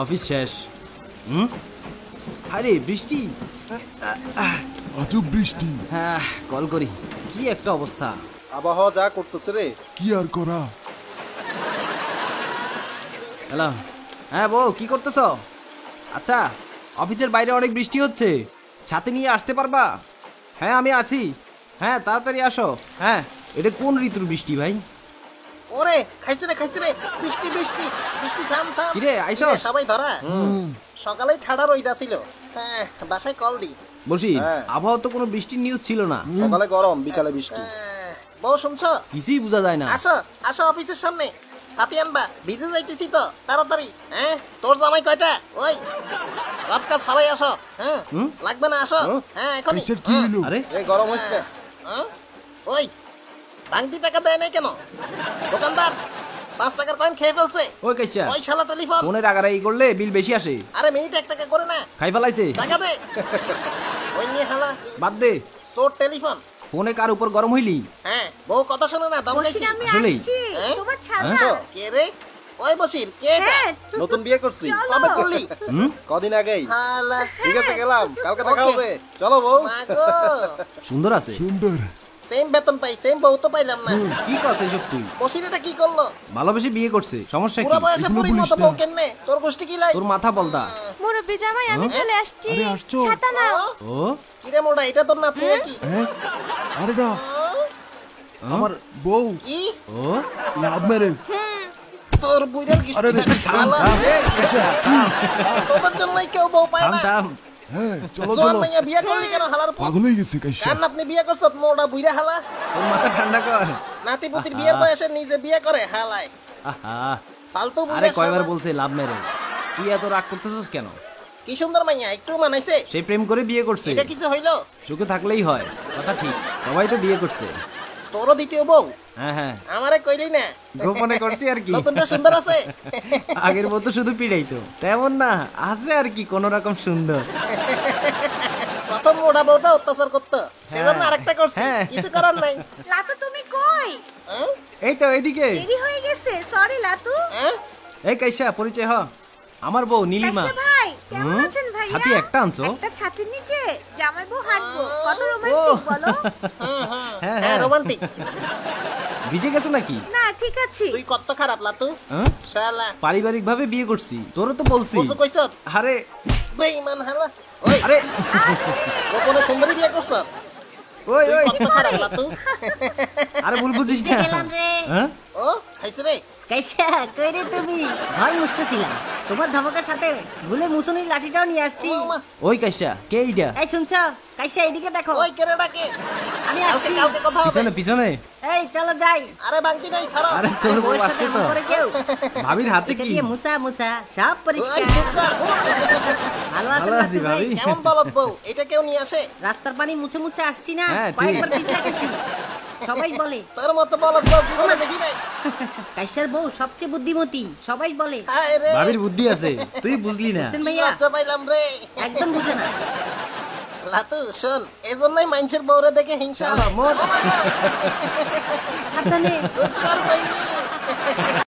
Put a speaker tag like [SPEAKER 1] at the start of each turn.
[SPEAKER 1] Office শেষ। আরে বৃষ্টি,
[SPEAKER 2] আজব বৃষ্টি।
[SPEAKER 1] হ্যাঁ কল করি, কি একটা অবস্থা।
[SPEAKER 3] আবহাওয়া যা করতেছে রে।
[SPEAKER 2] কি আর করা।
[SPEAKER 1] হ্যালো, হ্যাঁ বউ কি করতেছ? আচ্ছা, অফিসের বাইরে অনেক বৃষ্টি হচ্ছে, ছাতি নিয়ে আসতে পারবা? হ্যাঁ আমি আছি, হ্যাঁ তাড়াতাড়ি আসো। হ্যাঁ, এটা কোন ঋতুর বৃষ্টি ভাই?
[SPEAKER 3] ওরে খাইছে রে বৃষ্টি বৃষ্টি বৃষ্টি থাম থাম।
[SPEAKER 1] কিরে আইসো?
[SPEAKER 3] সবাই ধরা। সকালেই ঠাডা রইদা ছিল। হ্যাঁ বাসায় কল দি।
[SPEAKER 1] বসি,
[SPEAKER 3] হ্যাঁ।
[SPEAKER 1] আবহাওয়া তো কোনো বৃষ্টির নিউজ ছিল না।
[SPEAKER 3] সকালে গরম বিকালে বৃষ্টি। বউ শুনছো?
[SPEAKER 1] কিছুই বোঝা যায় না।
[SPEAKER 3] আসো আসো অফিসের সামনে, ছাতি আনবা, ভিজে যাইতেছি তো তাড়াতাড়ি। হ্যাঁ তোর জামাই কয়টা? ওই রাত কাজ ফালাই আসো। হ্যাঁ লাগবে না আসো। হ্যাঁ এখনই।
[SPEAKER 2] কাইসার কি হইলো?
[SPEAKER 1] আরে
[SPEAKER 3] এই গরম হইছে। ওই ভাঙতি টাকা দেয় নাই কেন? দোকানদার 5 টাকার কয়েন খেয়ে ফেলছে।
[SPEAKER 1] ওই কাইসা,
[SPEAKER 3] ওই শালা টেলিফোন।
[SPEAKER 1] ফোনের আগারাই করলে বিল বেশি আসে।
[SPEAKER 3] আরে মিনিট 1 টাকা করে না,
[SPEAKER 1] খাই ফেলাইছে।
[SPEAKER 3] টাকা দে। ওই নিয়ে হালা
[SPEAKER 1] বাদ দে,
[SPEAKER 3] চোর টেলিফোন।
[SPEAKER 1] ফোনে কার উপর গরম হইলি?
[SPEAKER 3] হ্যাঁ বউ কথা শোনো না, দম খাইছি।
[SPEAKER 4] আমি
[SPEAKER 1] আসলেই?
[SPEAKER 4] আসছি
[SPEAKER 3] হ্যাঁ?
[SPEAKER 4] তোমার ছাতা।
[SPEAKER 3] আসো। কে রে? ওই বসির কে এটা?
[SPEAKER 4] হ্যাঁ,
[SPEAKER 3] নতুন বিয়ে করছি।
[SPEAKER 4] চলো।
[SPEAKER 3] কবে করলি?
[SPEAKER 5] কদিন আগেই।
[SPEAKER 3] হালা
[SPEAKER 5] ঠিক আছে গেলাম, কালকে দেখা
[SPEAKER 3] ওকে।
[SPEAKER 5] হবে। চলো বউ।
[SPEAKER 3] মাগো
[SPEAKER 1] সুন্দর আছে।
[SPEAKER 2] সুন্দর।
[SPEAKER 3] সেম বেতন পাই, সেম বউ তো পাইলাম না।
[SPEAKER 1] কি করছে এসব তুই?
[SPEAKER 3] বসির এটা কি করলো?
[SPEAKER 1] ভালোবেসে বিয়ে করছে, সমস্যা কি?
[SPEAKER 3] পুরো বয়সে
[SPEAKER 2] এগুলো
[SPEAKER 3] পুরির
[SPEAKER 2] বলিস
[SPEAKER 3] মতো
[SPEAKER 2] না।
[SPEAKER 3] বউ কেমনে? তোর গোষ্ঠী কি লাই?
[SPEAKER 1] তোর মাথা বলদা।
[SPEAKER 4] মুরব্বি জামাই আমি চলে আসছি।
[SPEAKER 2] আরে আসছো?
[SPEAKER 4] ছাতা নাও।
[SPEAKER 1] ও
[SPEAKER 3] কিরে মোড়া, এটা তোর নাতনি নাকি?
[SPEAKER 2] হ্যাঁ? আরে না, আমার বউ
[SPEAKER 3] কি?
[SPEAKER 1] ও
[SPEAKER 2] লাভ ম্যারেজ।
[SPEAKER 3] তোর বুইড়ার
[SPEAKER 2] আরে
[SPEAKER 3] কিস্তি
[SPEAKER 2] রে, থাম,
[SPEAKER 3] খালা।
[SPEAKER 2] থাম।
[SPEAKER 3] এই, তোদের জন্যই কেউ বউ পায়
[SPEAKER 1] থাম
[SPEAKER 3] না।
[SPEAKER 1] থাম।
[SPEAKER 2] হ্যাঁ চলো
[SPEAKER 3] জোয়ান
[SPEAKER 2] চলো।
[SPEAKER 3] মাইয়া বিয়ে করলি কেন হালার পুত?
[SPEAKER 2] পাগল হয়ে গেছে কাইসা।
[SPEAKER 3] কার নাতনি বিয়ে করছত মোড়া বুইড়া হালা?
[SPEAKER 1] তোর মাথা ঠান্ডা কর।
[SPEAKER 3] নাতি পুতির বিয়ের বয়সে নিজে বিয়ে করে হালায়।
[SPEAKER 1] আহা,
[SPEAKER 3] ফালতু
[SPEAKER 1] আরে
[SPEAKER 3] বুইড়া
[SPEAKER 1] কয়বার
[SPEAKER 3] শালা।
[SPEAKER 1] বলছে লাভ ম্যারেজ, তুই এত রাগ করতেছিস কেন?
[SPEAKER 3] কি সুন্দর মাইয়া, একটু মানাইছে।
[SPEAKER 1] সে প্রেম করে বিয়ে করছে,
[SPEAKER 3] এটা কিছু হইলো?
[SPEAKER 1] সুখে থাকলেই হয়, কথা ঠিক। সবাই তো বিয়ে করছে।
[SPEAKER 3] তোরও দ্বিতীয় বউ?
[SPEAKER 1] হ্যাঁ হ্যাঁ,
[SPEAKER 3] আমারে কইলি না।
[SPEAKER 1] গোপনে করছি আর কি।
[SPEAKER 3] নতুনটা সুন্দর আছে?
[SPEAKER 1] আগের মতো শুধু পিড়াইতো তেমন না, আছে আর কি কোন রকম সুন্দর।
[SPEAKER 3] প্রথম মোড়া বউটা অত্যাচার করতো, সেজন্য
[SPEAKER 1] হ্যাঁ।
[SPEAKER 3] আরেকটা করছি।
[SPEAKER 1] হ্যাঁ।
[SPEAKER 3] কিছু করার নাই।
[SPEAKER 4] লাতু তুমি কই?
[SPEAKER 3] হ্যাঁ?
[SPEAKER 1] এই তো এইদিকে।
[SPEAKER 4] দেরি হয়ে গেছে, সরি লাতু।
[SPEAKER 3] হ্যাঁ?
[SPEAKER 1] এই কাইসা, পরিচয় হ, আমার বউ নীলিমা।
[SPEAKER 4] কাইসা ভাই কেমন আছেন ভাইয়া?
[SPEAKER 1] ছাতি একটা আনছো?
[SPEAKER 4] একটা ছাতির নিচে জামাই বউ হাঁটবো, কত
[SPEAKER 1] ও
[SPEAKER 4] রোমান্টিক বলো।
[SPEAKER 1] হ্যাঁ
[SPEAKER 3] হ্যাঁ
[SPEAKER 1] হ্যাঁ,
[SPEAKER 3] রোমান্টিক।
[SPEAKER 1] ভিজে গেছো নাকি?
[SPEAKER 4] না ঠিক আছে।
[SPEAKER 3] তুই কত খারাপ লাতু
[SPEAKER 1] হ্যাঁ?
[SPEAKER 3] শালা।
[SPEAKER 1] পারিবারিক ভাবে বিয়ে করছি, তোরও তো বলছি।
[SPEAKER 3] বসু কইছত
[SPEAKER 1] আরে
[SPEAKER 3] বেঈমান হালা। ওই
[SPEAKER 1] আরে
[SPEAKER 3] গোপনে সুন্দরী বিয়ে করছ?
[SPEAKER 1] ওই
[SPEAKER 3] তুই
[SPEAKER 1] ওই,
[SPEAKER 3] কত খারাপ লাতু।
[SPEAKER 1] আরে ভুল বুঝিস না।
[SPEAKER 6] গেলাম রে।
[SPEAKER 1] হ্যাঁ?
[SPEAKER 3] ও খাইছে রে।
[SPEAKER 6] কাইসা কই রে তুমি? ঘর মুছতেছিলাম, তোমার ধমকের সাথে ভুলে মুসুনির লাঠিটাও নিয়ে আসছি।
[SPEAKER 3] ও মা,
[SPEAKER 1] ওই কাইসা, কে এইটা?
[SPEAKER 6] এই শুনছো? কাইসা এদিকে দেখো,
[SPEAKER 3] ওই কেরে ডাকে?
[SPEAKER 6] আমি
[SPEAKER 3] কালকে
[SPEAKER 6] আসছি।
[SPEAKER 3] কালকে কথা হবে।
[SPEAKER 1] পিছনে পিছনে।
[SPEAKER 6] এই চলো যাই।
[SPEAKER 3] আরে বাংতি নাই ছাড়ো।
[SPEAKER 1] আরে তোর বউ
[SPEAKER 6] বউয়ের
[SPEAKER 1] আসছে
[SPEAKER 6] সাথে
[SPEAKER 1] তো।
[SPEAKER 6] এমন করে কেউ?
[SPEAKER 1] ভাবির হাতে
[SPEAKER 6] এটা
[SPEAKER 1] কি?
[SPEAKER 6] দিয়ে মুছা মুছা সব
[SPEAKER 3] ওই
[SPEAKER 6] পরিষ্কার।
[SPEAKER 3] চুপ কর।
[SPEAKER 6] ভালো আছেন
[SPEAKER 1] ভালো
[SPEAKER 6] না
[SPEAKER 1] আছি
[SPEAKER 6] ভাই?
[SPEAKER 1] ভাবি।
[SPEAKER 3] কেমন বলত বউ, এটা কেউ নিয়ে আসে?
[SPEAKER 6] রাস্তার পানি মুছে মুছে আসছি না,
[SPEAKER 1] হ্যাঁ, ঠিক।
[SPEAKER 6] কয়েকবার পিছলা গেছি। সবাই বলে
[SPEAKER 3] তোর মতো বলত বউ জীবনে দেখি নাই।
[SPEAKER 6] কাইসার বউ সবচেয়ে বুদ্ধিমতী, সবাই বলে।
[SPEAKER 3] হায় রে,
[SPEAKER 1] ভাবির বুদ্ধি আছে, তুই বুঝলি না।
[SPEAKER 6] বুঝছেন
[SPEAKER 3] কি
[SPEAKER 6] ভাইয়া?
[SPEAKER 3] লজ্জা পাইলাম রে।
[SPEAKER 6] একদম বুঝে না।
[SPEAKER 3] লাতু শোন, এজন্যই মানুষের বউরে দেখে হিংসা হয়।
[SPEAKER 1] মোর
[SPEAKER 6] সাবধানে।
[SPEAKER 3] চুপ কর বইনি।